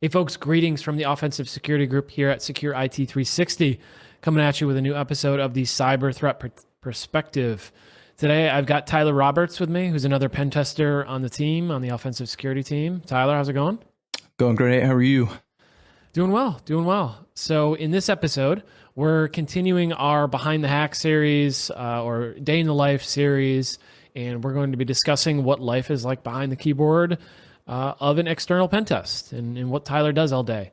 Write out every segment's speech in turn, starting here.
Hey folks, greetings from the Offensive Security Group here at Secure IT 360, coming at you with a new episode of the Cyber Threat Perspective. Today I've got Tyler Roberts with me, who's another pen tester on the team, on the offensive security team. Tyler, how's it going? Going great. How are you? Doing well, doing well. So in this episode, we're continuing our Behind the Hack series or Day in the Life series, and we're going to be discussing what life is like behind the keyboard of an external pen test and what Tyler does all day.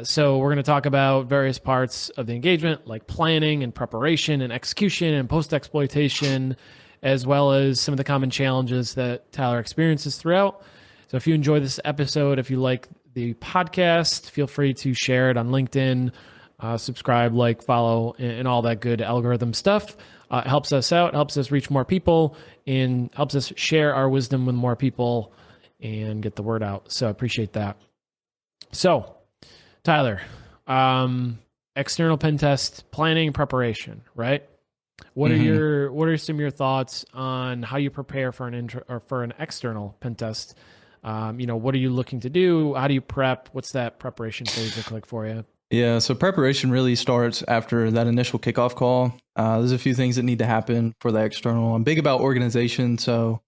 So we're going to talk about various parts of the engagement, like planning and preparation and execution and post-exploitation, as well as some of the common challenges that Tyler experiences throughout. So if you enjoy this episode, if you like the podcast, feel free to share it on LinkedIn, subscribe, like, follow, and all that good algorithm stuff. It helps us out, helps us reach more people, and helps us share our wisdom with more people and get the word out. So I appreciate that. So, Tyler, external pen test planning and preparation, right? What are some of your thoughts on how you prepare for an external pen test? What are you looking to do? How do you prep? What's that preparation phase look like for you? Yeah, so preparation really starts after that initial kickoff call. There's a few things that need to happen for the external. I'm big about organization, so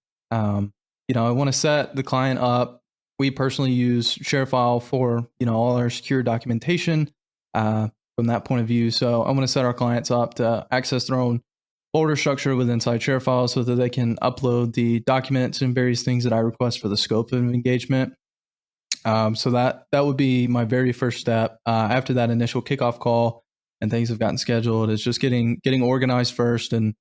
I want to set the client up. We personally use ShareFile for all our secure documentation from that point of view. So I want to set our clients up to access their own folder structure with inside ShareFile so that they can upload the documents and various things that I request for the scope of engagement. So that would be my very first step after that initial kickoff call and things have gotten scheduled. Is just getting organized first and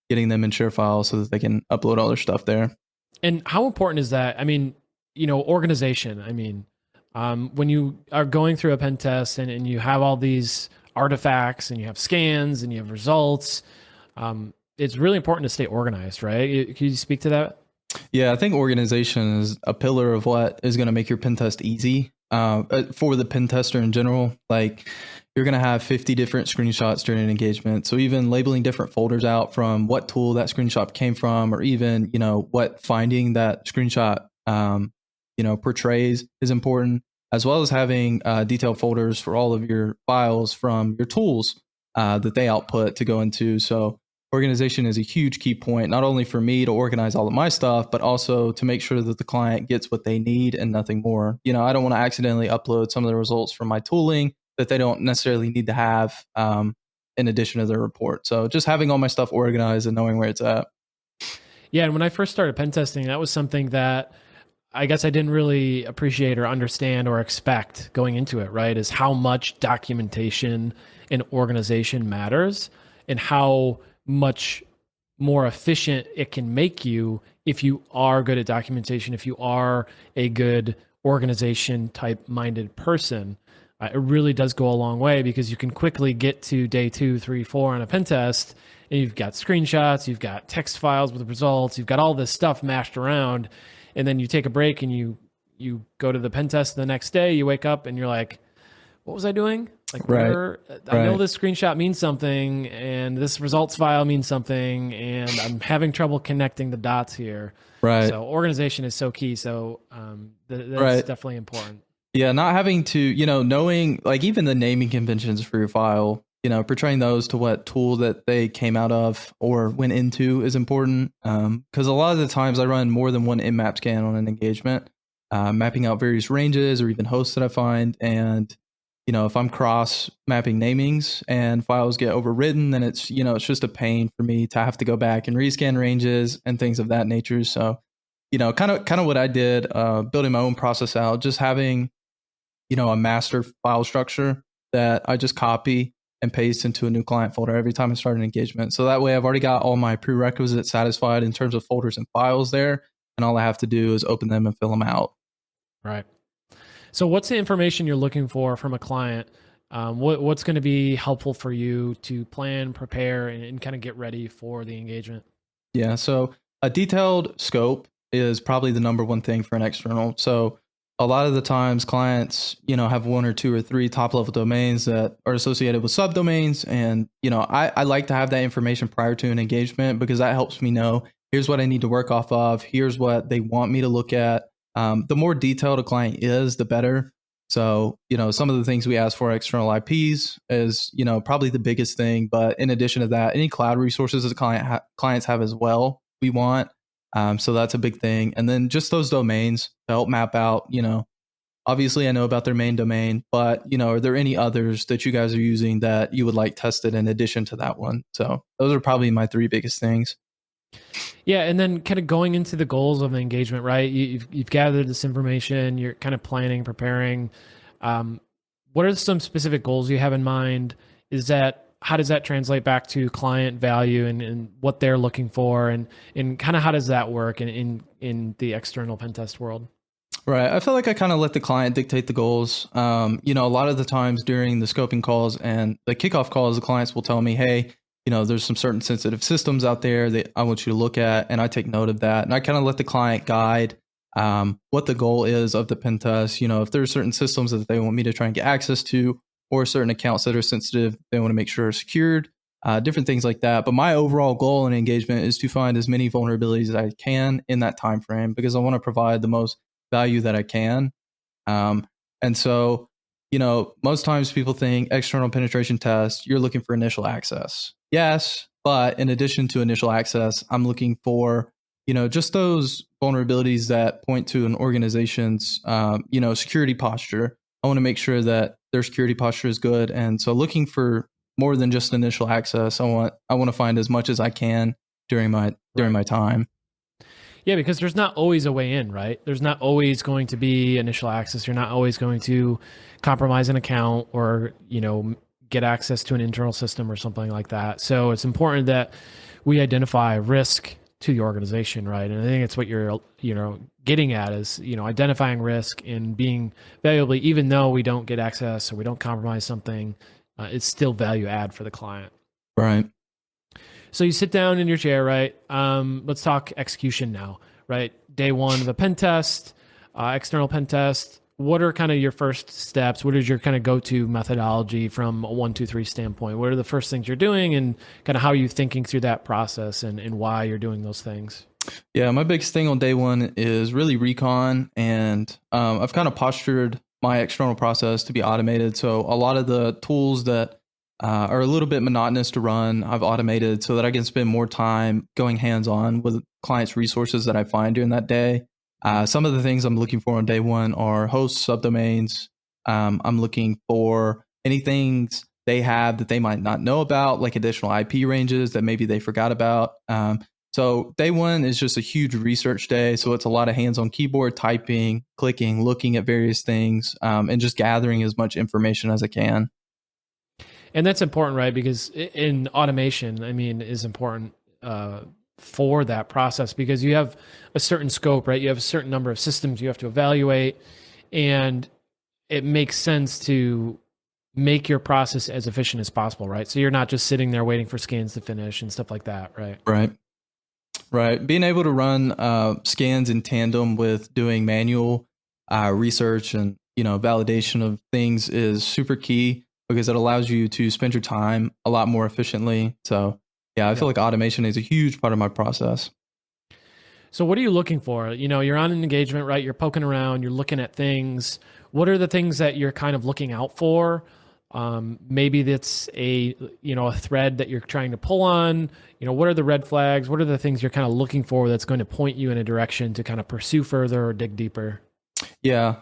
getting them in ShareFile so that they can upload all their stuff there. And how important is that? I mean, organization. I mean, when you are going through a pen test and you have all these artifacts and you have scans and you have results, it's really important to stay organized, right? Can you speak to that? Yeah, I think organization is a pillar of what is going to make your pen test easy for the pen tester in general. Like you're going to have 50 different screenshots during an engagement. So even labeling different folders out from what tool that screenshot came from, or even, what finding that screenshot, portrays is important, as well as having detailed folders for all of your files from your tools that they output to go into. So organization is a huge key point, not only for me to organize all of my stuff, but also to make sure that the client gets what they need and nothing more. I don't want to accidentally upload some of the results from my tooling that they don't necessarily need to have in addition to their report. So just having all my stuff organized and knowing where it's at. Yeah, and when I first started pen testing, that was something that I guess I didn't really appreciate or understand or expect going into it, right? Is how much documentation and organization matters and how much more efficient it can make you if you are good at documentation, if you are a good organization type minded person. It really does go a long way because you can quickly get to day 2, 3, 4 on a pen test and you've got screenshots, you've got text files with results, you've got all this stuff mashed around, and then you take a break and you go to the pen test the next day, you wake up and you're like, what was I doing? Like, Right. I know this screenshot means something and this results file means something, and I'm having trouble connecting the dots here. Right. So organization is so key. So that's Right. definitely important. Yeah, not having to, knowing like even the naming conventions for your file, portraying those to what tool that they came out of or went into is important. Because a lot of the times I run more than one nmap scan on an engagement, mapping out various ranges or even hosts that I find. And, if I'm cross mapping namings and files get overwritten, then it's just a pain for me to have to go back and rescan ranges and things of that nature. So, kind of what I did, building my own process out, just having a master file structure that I just copy and paste into a new client folder every time I start an engagement. So that way I've already got all my prerequisites satisfied in terms of folders and files there. And all I have to do is open them and fill them out. Right. So what's the information you're looking for from a client? What's going to be helpful for you to plan, prepare, and kind of get ready for the engagement? Yeah. So a detailed scope is probably the number one thing for an external. So a lot of the times clients, have one or two or three top level domains that are associated with subdomains. And, I like to have that information prior to an engagement because that helps me know here's what I need to work off of. Here's what they want me to look at. The more detailed a client is, the better. So, some of the things we ask for external IPs is, probably the biggest thing. But in addition to that, any cloud resources that clients have as well, we want. So that's a big thing. And then just those domains to help map out, obviously I know about their main domain, but, are there any others that you guys are using that you would like tested in addition to that one? So those are probably my three biggest things. Yeah, and then kind of going into the goals of the engagement, right? You've gathered this information, you're kind of planning, preparing. What are some specific goals you have in mind? How does that translate back to client value and what they're looking for, and kind of how does that work in the external pen test world? Right. I feel like I kind of let the client dictate the goals. A lot of the times during the scoping calls and the kickoff calls, the clients will tell me, hey, there's some certain sensitive systems out there that I want you to look at. And I take note of that. And I kind of let the client guide what the goal is of the pen test. If there are certain systems that they want me to try and get access to, or certain accounts that are sensitive, they want to make sure are secured, different things like that. But my overall goal in engagement is to find as many vulnerabilities as I can in that time frame, because I want to provide the most value that I can. And so, most times people think external penetration test, you're looking for initial access. Yes, but in addition to initial access, I'm looking for, just those vulnerabilities that point to an organization's, security posture. I want to make sure that their security posture is good. And so looking for more than just initial access, I want to find as much as I can during my time. Yeah, because there's not always a way in, right? There's not always going to be initial access. You're not always going to compromise an account or, get access to an internal system or something like that. So it's important that we identify risk to the organization, right? And I think it's what you're, getting at is, identifying risk and being valuable, even though we don't get access or we don't compromise something, it's still value add for the client. Right. So you sit down in your chair, right? Let's talk execution now, right? Day one of a pen test, external pen test. What are kind of your first steps? What is your kind of go-to methodology from a 1, 2, 3 standpoint? What are the first things you're doing, and kind of how are you thinking through that process and why you're doing those things? Yeah, my biggest thing on day one is really recon, and I've kind of postured my external process to be automated. So a lot of the tools that are a little bit monotonous to run, I've automated so that I can spend more time going hands-on with clients' resources that I find during that day. Some of the things I'm looking for on day one are hosts, subdomains. I'm looking for anything they have that they might not know about, like additional IP ranges that maybe they forgot about. So day one is just a huge research day. So it's a lot of hands-on keyboard typing, clicking, looking at various things, and just gathering as much information as I can. And that's important, right? Because in automation, is important for that process, because you have a certain scope, right? You have a certain number of systems you have to evaluate, and it makes sense to make your process as efficient as possible, right? So you're not just sitting there waiting for scans to finish and stuff like that, right? Right. Being able to run scans in tandem with doing manual research and validation of things is super key, because it allows you to spend your time a lot more efficiently. So yeah, I feel like automation is a huge part of my process. So what are you looking for? You're on an engagement, right? You're poking around, you're looking at things. What are the things that you're kind of looking out for? Maybe that's a thread that you're trying to pull on. What are the red flags? What are the things you're kind of looking for that's going to point you in a direction to kind of pursue further or dig deeper? Yeah.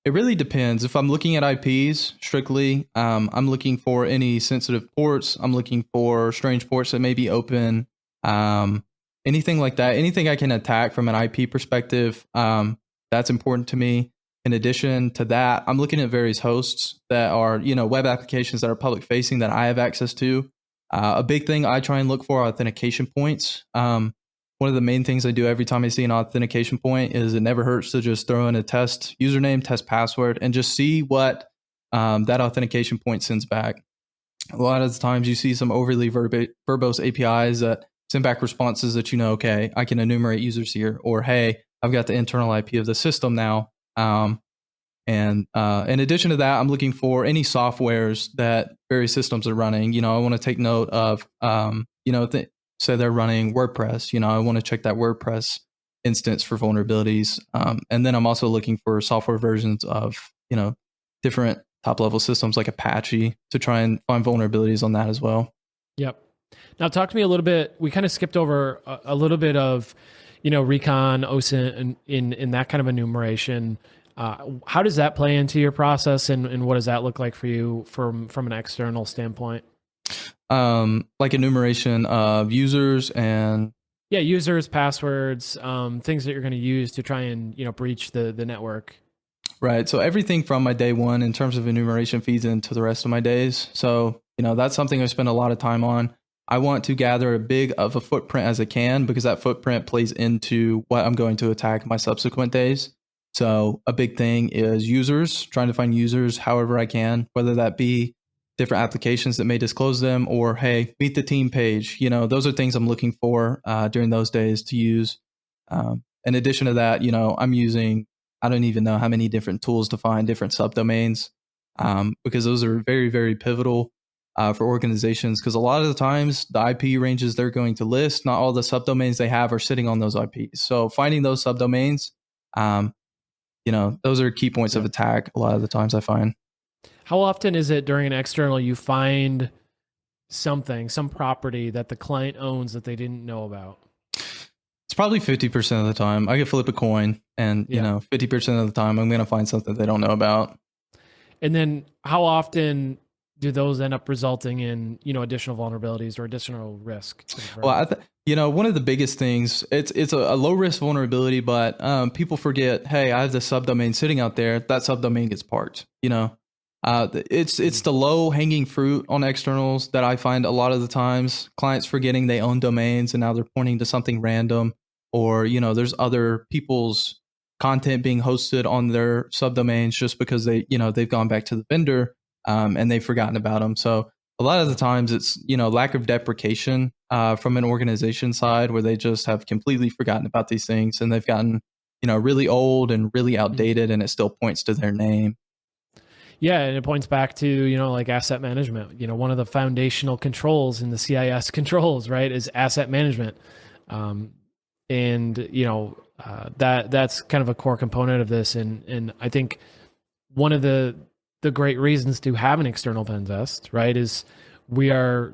It really depends. If I'm looking at IPs strictly, I'm looking for any sensitive ports. I'm looking for strange ports that may be open. Anything like that. Anything I can attack from an IP perspective, that's important to me. In addition to that, I'm looking at various hosts that are, web applications that are public facing that I have access to. A big thing I try and look for are authentication points. One of the main things I do every time I see an authentication point is it never hurts to just throw in a test username, test password, and just see what that authentication point sends back. A lot of the times you see some overly verbose APIs that send back responses that, okay, I can enumerate users here, or hey, I've got the internal IP of the system now. And in addition to that, I'm looking for any softwares that various systems are running. I want to take note of, say they're running WordPress. I want to check that WordPress instance for vulnerabilities. And then I'm also looking for software versions of, different top level systems like Apache to try and find vulnerabilities on that as well. Yep. Now, talk to me a little bit. We kind of skipped over a little bit of, recon, OSINT, and in that kind of enumeration. How does that play into your process, and what does that look like for you from an external standpoint? Like enumeration of users and Yeah, users, passwords, things that you're going to use to try and breach the network. right. So everything from my day one in terms of enumeration feeds into the rest of my days. So, that's something I spend a lot of time on. I want to gather a big of a footprint as I can because that footprint plays into what I'm going to attack my subsequent days. So a big thing is users, trying to find users however I can, whether that be different applications that may disclose them or, hey, meet the team page. Those are things I'm looking for during those days to use. In addition to that, I'm using, I don't even know how many different tools to find different subdomains because those are very, very pivotal for organizations because a lot of the times the IP ranges they're going to list, not all the subdomains they have are sitting on those IPs. So finding those subdomains, those are key points of attack a lot of the times I find. How often is it during an external you find some property that the client owns that they didn't know about? It's probably 50% of the time. I could flip a coin and, 50% of the time I'm going to find something they don't know about. And then how often do those end up resulting in, additional vulnerabilities or additional risk? Well, one of the biggest things, it's a low risk vulnerability, but people forget, hey, I have this subdomain sitting out there. That subdomain gets parked, it's the low hanging fruit on externals that I find a lot of the times clients forgetting they own domains and now they're pointing to something random or, there's other people's content being hosted on their subdomains just because they've gone back to the vendor and they've forgotten about them. So a lot of the times it's, lack of deprecation from an organization side where they just have completely forgotten about these things and they've gotten, really old and really outdated and it still points to their name. Yeah, and it points back to, like asset management. One of the foundational controls in the CIS controls, right, is asset management. That's kind of a core component of this. And I think one of the great reasons to have an external pen test, right, is we are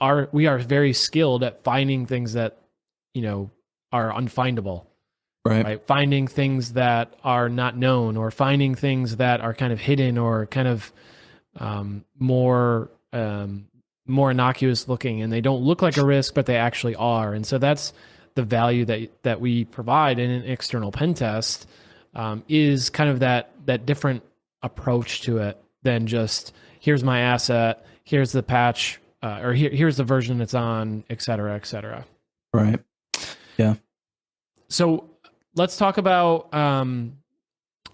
very skilled at finding things that, are unfindable. Right. Finding things that are not known or finding things that are kind of hidden or kind of more innocuous looking and they don't look like a risk, but they actually are. And so that's the value that we provide in an external pen test is kind of that different approach to it than just here's my asset, here's the patch, or here's the version it's on, et cetera, et cetera. Right. Yeah. So let's talk about, I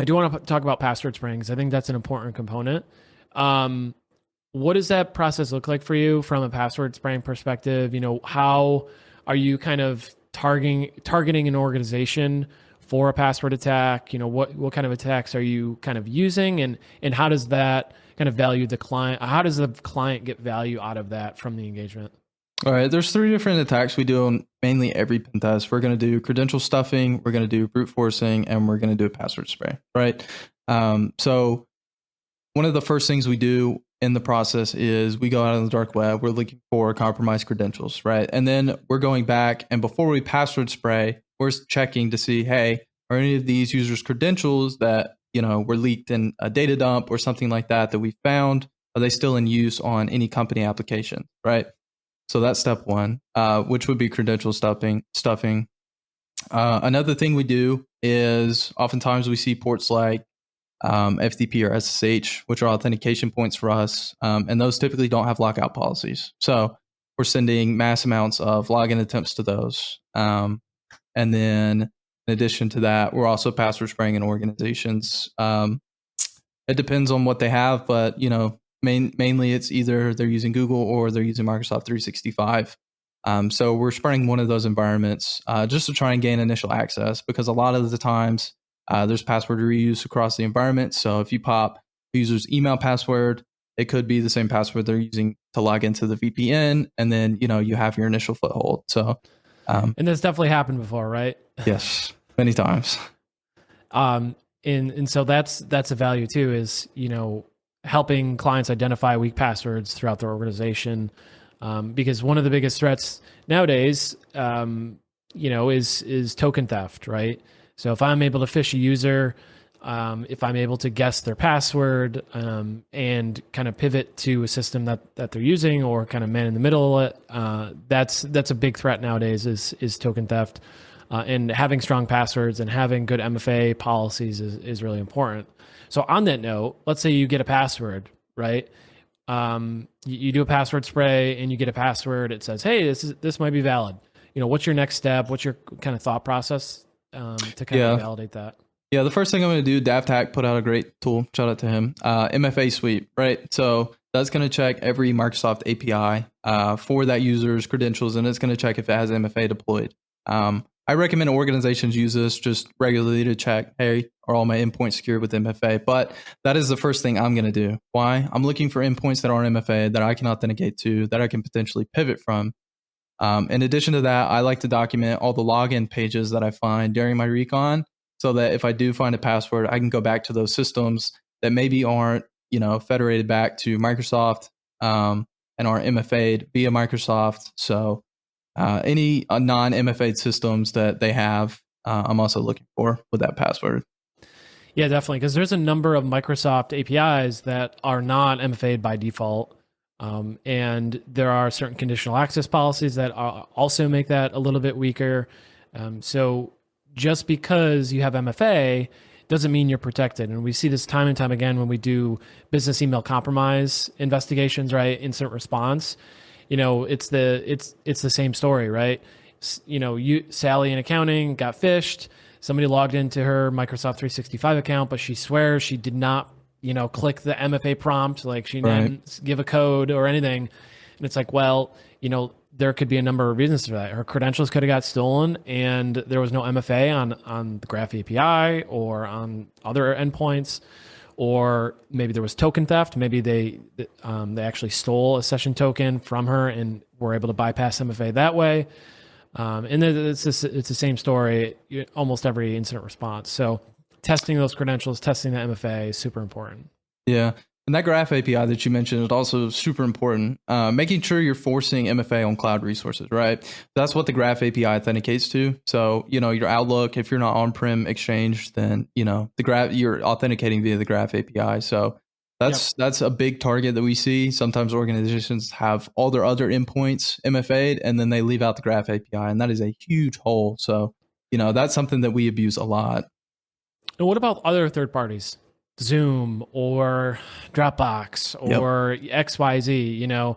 do want to talk about password springs. I think that's an important component. What does that process look like for you from a password spraying perspective? How are you kind of targeting an organization for a password attack? What kind of attacks are you kind of using and how does that kind of value the client? How does the client get value out of that from the engagement? All right, there's 3 different attacks we do on mainly every pen test. We're going to do credential stuffing, we're going to do brute forcing, and we're going to do a password spray, right? So one of the first things we do in the process is we go out on the dark web, we're looking for compromised credentials, right? And then we're going back, and before we password spray, we're checking to see, hey, are any of these users' credentials that were leaked in a data dump or something like that we found, are they still in use on any company application, right? So that's step 1, which would be credential stuffing. Another thing we do is oftentimes we see ports like FTP or SSH, which are authentication points for us. And those typically don't have lockout policies. So we're sending mass amounts of login attempts to those. And then in addition to that, we're also password spraying in organizations. It depends on what they have, but mainly it's either they're using Google or they're using Microsoft 365. So we're spraying one of those environments just to try and gain initial access because a lot of the times there's password reuse across the environment. So if you pop the user's email password, it could be the same password they're using to log into the VPN, and then you have your initial foothold. So, and that's definitely happened before, right? Yes, many times. And so that's a value too, is, helping clients identify weak passwords throughout their organization. Because one of the biggest threats nowadays, is token theft, right? So if I'm able to phish a user, if I'm able to guess their password, and kind of pivot to a system that they're using, or kind of man in the middle, that's a big threat nowadays, is token theft. And having strong passwords and having good MFA policies is really important. So on that note, let's say you get a password, right? You do a password spray and you get a password. It says, "Hey, this might be valid." What's your next step? What's your kind of thought process to kind of validate that? Yeah, the first thing I'm going to do, DavTac put out a great tool. Shout out to him. MFA sweep, right? So that's going to check every Microsoft API for that user's credentials, and it's going to check if it has MFA deployed. I recommend organizations use this just regularly to check, hey, are all my endpoints secured with MFA? But that is the first thing I'm going to do. Why? I'm looking for endpoints that aren't MFA that I can authenticate to, that I can potentially pivot from. In addition to that, I like to document all the login pages that I find during my recon, so that if I do find a password, I can go back to those systems that maybe aren't, federated back to Microsoft, and aren't MFA'd via Microsoft. So any non-MFA'd systems that they have, I'm also looking for with that password. Yeah, definitely, because there's a number of Microsoft APIs that are not MFA'd by default. And there are certain conditional access policies that also make that a little bit weaker. So just because you have MFA doesn't mean you're protected. And we see this time and time again when we do business email compromise investigations, right? Incident response. It's the same story, right? Sally in accounting got phished. Somebody logged into her Microsoft 365 account, but she swears she did not, click the MFA prompt, like she didn't give a code or anything. And it's like, well, there could be a number of reasons for that. Her credentials could have got stolen, and there was no MFA on the Graph API or on other endpoints, or maybe there was token theft. Maybe they actually stole a session token from her and were able to bypass MFA that way. And then it's the same story almost every incident response. So testing those credentials, testing the MFA is super important. Yeah. And that Graph API that you mentioned is also super important. Making sure you're forcing MFA on cloud resources, right? That's what the Graph API authenticates to. So, your Outlook, if you're not on-prem Exchange, then, the Graph, you're authenticating via the Graph API. So that's a big target that we see. Sometimes organizations have all their other endpoints MFA'd, and then they leave out the Graph API, and that is a huge hole. So, that's something that we abuse a lot. And what about other third parties? Zoom or Dropbox or XYZ,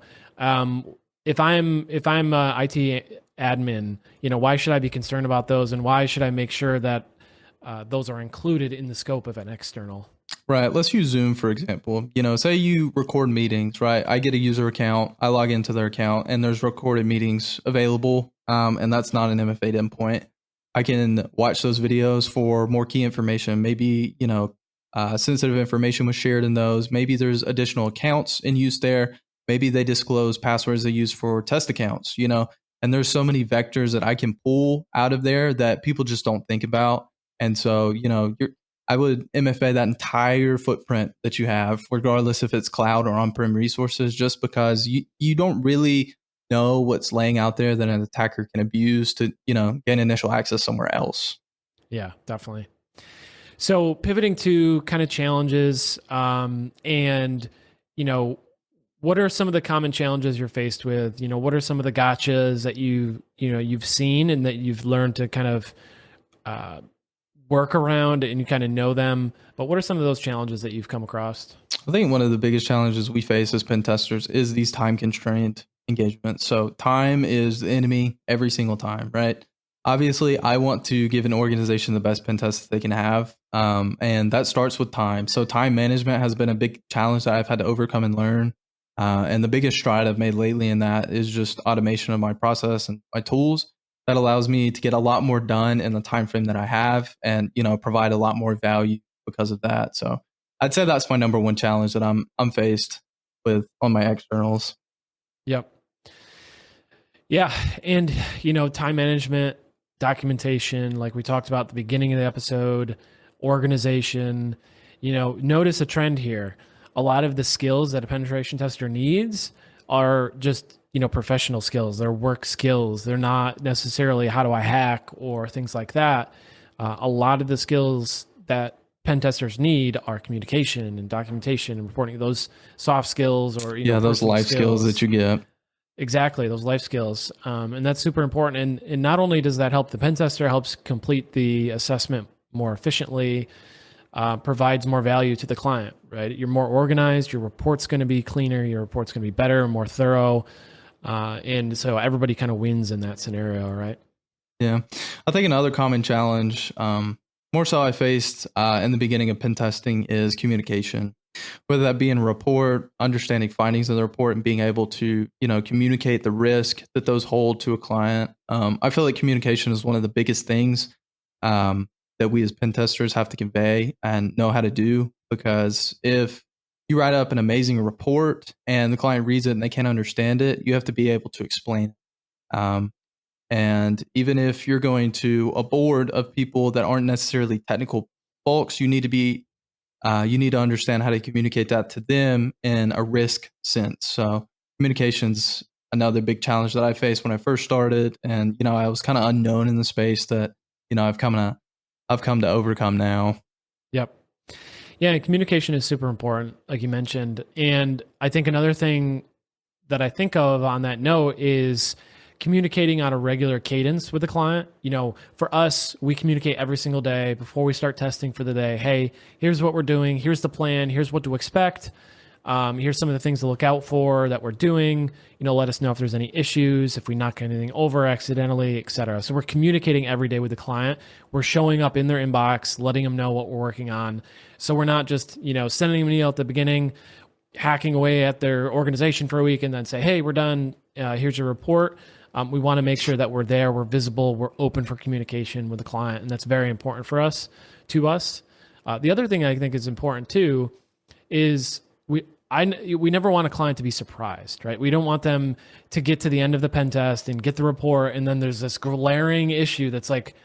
if I'm a IT admin, why should I be concerned about those, and why should I make sure that those are included in the scope of an external? Right. Let's use Zoom, for example. Say you record meetings, right? I get a user account, I log into their account, and there's recorded meetings available. And that's not an MFA endpoint. I can watch those videos for more key information. Maybe, sensitive information was shared in those. Maybe there's additional accounts in use there. Maybe they disclose passwords they use for test accounts, and there's so many vectors that I can pull out of there that people just don't think about. And so, I would MFA that entire footprint that you have, regardless if it's cloud or on-prem resources, just because you don't really know what's laying out there that an attacker can abuse to, gain initial access somewhere else. Yeah, definitely. So pivoting to kind of challenges, and, what are some of the common challenges you're faced with? What are some of the gotchas that you've seen and that you've learned to kind of work around, and you kind of know them, but what are some of those challenges that you've come across? I think one of the biggest challenges we face as pen testers is these time constrained engagements. So time is the enemy every single time, right? Obviously, I want to give an organization the best pen test that they can have. And that starts with time. So time management has been a big challenge that I've had to overcome and learn. And the biggest stride I've made lately in that is just automation of my process and my tools. That allows me to get a lot more done in the time frame that I have, and provide a lot more value because of that. So I'd say that's my number one challenge that I'm faced with on my externals. Yep. Yeah, and time management, documentation, like we talked about at the beginning of the episode, organization. Notice a trend here. A lot of the skills that a penetration tester needs are just, professional skills. They're work skills. They're not necessarily how do I hack or things like that. A lot of the skills that pen testers need are communication and documentation and reporting, those soft skills or, those life skills that you get. Exactly, those life skills. And that's super important. And not only does that help the pen tester, helps complete the assessment more efficiently, provides more value to the client, right? You're more organized, your report's going to be cleaner, your report's going to be better, more thorough. And so everybody kind of wins in that scenario, right? Yeah. I think another common challenge, more so I faced in the beginning of pen testing, is communication. Whether that be in a report, understanding findings of the report, and being able to, communicate the risk that those hold to a client. I feel like communication is one of the biggest things that we as pen testers have to convey and know how to do, because if you write up an amazing report and the client reads it and they can't understand it, you have to be able to explain it. And even if you're going to a board of people that aren't necessarily technical folks, you need to understand how to communicate that to them in a risk sense. So communication's another big challenge that I faced when I first started, and I was kind of unknown in the space that I've come to overcome now. Yep. Yeah, and communication is super important, like you mentioned. And I think another thing that I think of on that note is communicating on a regular cadence with the client. For us, we communicate every single day before we start testing for the day. Hey, here's what we're doing. Here's the plan. Here's what to expect. Here's some of the things to look out for that we're doing. Let us know if there's any issues, if we knock anything over accidentally, et cetera. So we're communicating every day with the client. We're showing up in their inbox, letting them know what we're working on. So we're not just, sending them an email at the beginning, hacking away at their organization for a week and then say, hey, we're done. Here's your report. We want to make sure that we're there, we're visible, we're open for communication with the client. And that's very important for us, to us. The other thing I think is important too is we never want a client to be surprised, right? We don't want them to get to the end of the pen test and get the report, and then there's this glaring issue that's like,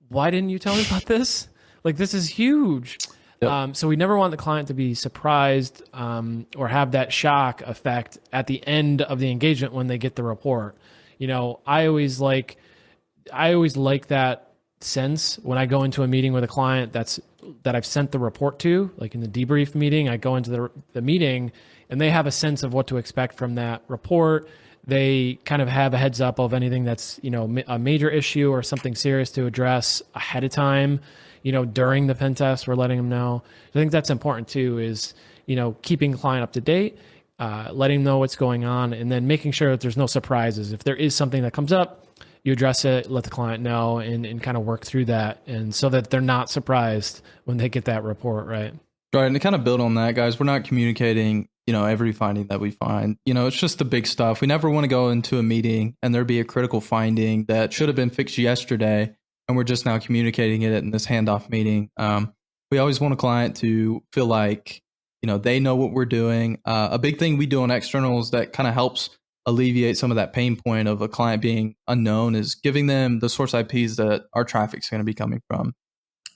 why didn't you tell me about this? Like, this is huge. Yep. So we never want the client to be surprised or have that shock effect at the end of the engagement when they get the report. I always like that sense when I go into a meeting with a client that I've sent the report to, like in the debrief meeting. I go into the meeting and they have a sense of what to expect from that report. They kind of have a heads up of anything that's, a major issue or something serious to address ahead of time. During the pen test, we're letting them know. I think that's important too, is, keeping the client up to date, letting them know what's going on, and then making sure that there's no surprises. If there is something that comes up, you address it, let the client know, and kind of work through that, and so that they're not surprised when they get that report, right? Right, and to kind of build on that, guys, we're not communicating, every finding that we find. It's just the big stuff. We never want to go into a meeting and there be a critical finding that should have been fixed yesterday, and we're just now communicating it in this handoff meeting. We always want a client to feel like, they know what we're doing. A big thing we do on externals that kind of helps alleviate some of that pain point of a client being unknown is giving them the source IPs that our traffic's going to be coming from.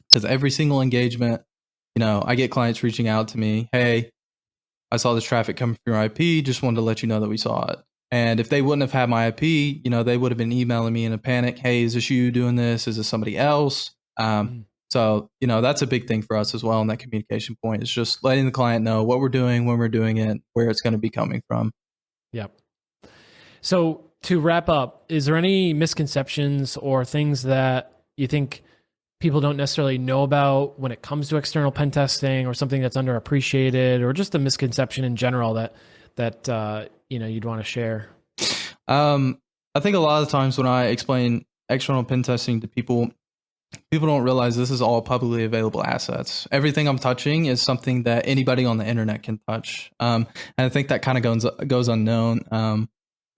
Because every single engagement, I get clients reaching out to me, hey, I saw this traffic coming from your IP, just wanted to let you know that we saw it. And if they wouldn't have had my IP, they would have been emailing me in a panic. Hey, is this you doing this? Is this somebody else? So, that's a big thing for us as well. And that communication point is just letting the client know what we're doing, when we're doing it, where it's going to be coming from. Yep. So to wrap up, is there any misconceptions or things that you think people don't necessarily know about when it comes to external pen testing, or something that's underappreciated, or just a misconception in general that you'd want to share? I think a lot of times when I explain external pen testing to people don't realize this is all publicly available assets. Everything I'm touching is something that anybody on the internet can touch. And I think that kind of goes unknown.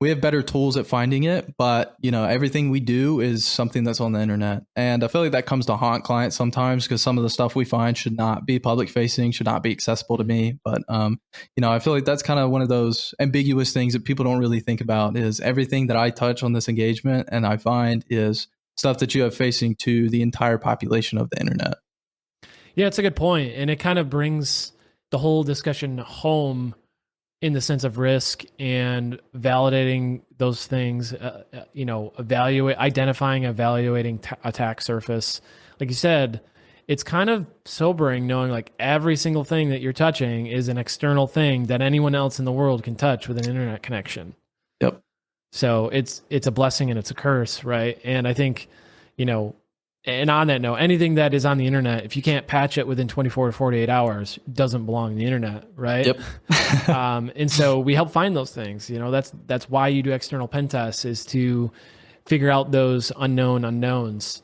We have better tools at finding it, but everything we do is something that's on the internet. And I feel like that comes to haunt clients sometimes, because some of the stuff we find should not be public facing, should not be accessible to me. But I feel like that's kind of one of those ambiguous things that people don't really think about, is everything that I touch on this engagement and I find is stuff that you have facing to the entire population of the internet. Yeah, it's a good point, and it kind of brings the whole discussion home in the sense of risk and validating those things. Identifying, evaluating attack surface. Like you said, it's kind of sobering knowing like every single thing that you're touching is an external thing that anyone else in the world can touch with an internet connection. Yep. So it's a blessing and it's a curse, right? And I think, you know, and on that note, anything that is on the internet, if you can't patch it within 24 to 48 hours, doesn't belong on the internet, right? Yep. And so we help find those things. You know, that's why you do external pen tests, is to figure out those unknown unknowns.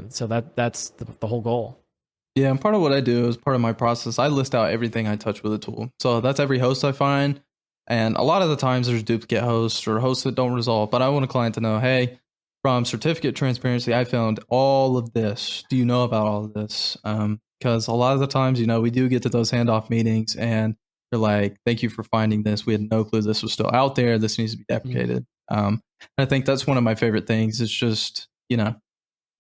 So that's the whole goal. Yeah, and part of what I do as part of my process, I list out everything I touch with a tool. So that's every host I find. And a lot of the times there's duplicate hosts or hosts that don't resolve. But I want a client to know, hey, from certificate transparency, I found all of this. Do you know about all of this? Because a lot of the times, you know, we do get to those handoff meetings and they're like, thank you for finding this. We had no clue this was still out there. This needs to be deprecated. I think that's one of my favorite things. It's just, you know,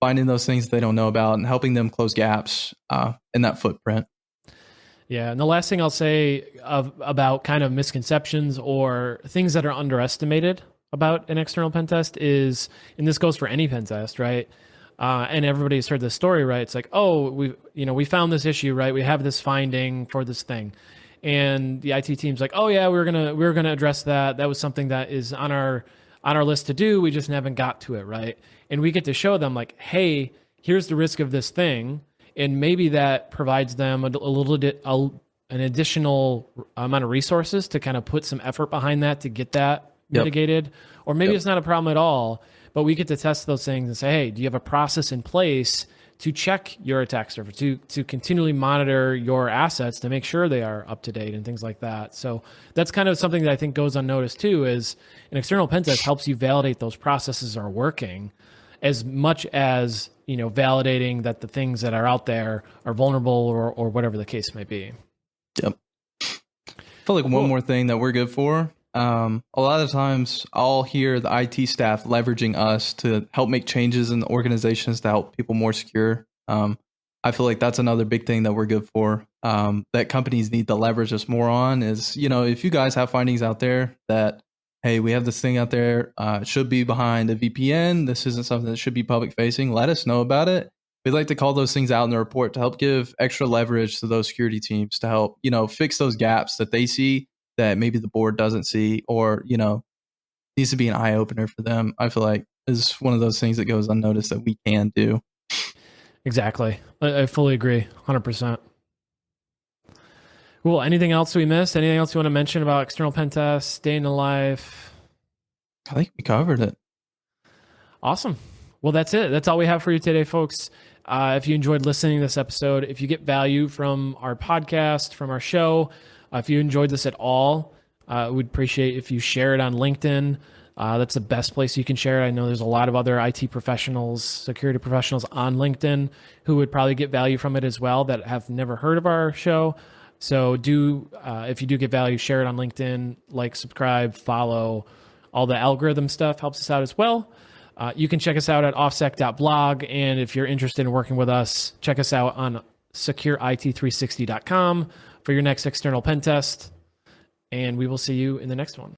finding those things that they don't know about and helping them close gaps in that footprint. Yeah, and the last thing I'll say about kind of misconceptions or things that are underestimated about an external pen test is, and this goes for any pen test, right? And everybody's heard this story, right? It's like, oh, we found this issue, right? We have this finding for this thing, and the IT team's like, oh yeah, we're gonna address that. That was something that is on our list to do. We just haven't got to it, right? And we get to show them like, hey, here's the risk of this thing, and maybe that provides them a little bit an additional amount of resources to kind of put some effort behind that to get that mitigated. Or maybe it's not a problem at all, but we get to test those things and say, hey, do you have a process in place to check your attack surface, to continually monitor your assets to make sure they are up to date and things like that. So that's kind of something that I think goes unnoticed too, is an external pen test helps you validate those processes are working, as much as, you know, validating that the things that are out there are vulnerable or whatever the case may be. Yep. I feel like one more thing that we're good for. A lot of times I'll hear the IT staff leveraging us to help make changes in the organizations to help people more secure. I feel like that's another big thing that we're good for, that companies need to leverage us more on is, you know, if you guys have findings out there that, hey, we have this thing out there, it should be behind a VPN. This isn't something that should be public facing. Let us know about it. We'd like to call those things out in the report to help give extra leverage to those security teams to help, you know, fix those gaps that they see that maybe the board doesn't see, or, you know, needs to be an eye opener for them. I feel like is one of those things that goes unnoticed that we can do. Exactly. I fully agree. 100%. Cool. Anything else we missed? Anything else you want to mention about external pen tests, day in the life? I think we covered it. Awesome. Well, that's it. That's all we have for you today, folks. If you enjoyed listening to this episode, if you get value from our podcast, from our show, if you enjoyed this at all, we'd appreciate if you share it on LinkedIn. That's the best place you can share it. I know there's a lot of other IT professionals, security professionals on LinkedIn who would probably get value from it as well that have never heard of our show. So if you do get value, share it on LinkedIn, like, subscribe, follow. All the algorithm stuff helps us out as well. You can check us out at offsec.blog. And if you're interested in working with us, check us out on secureIT360.com for your next external pen test. And we will see you in the next one.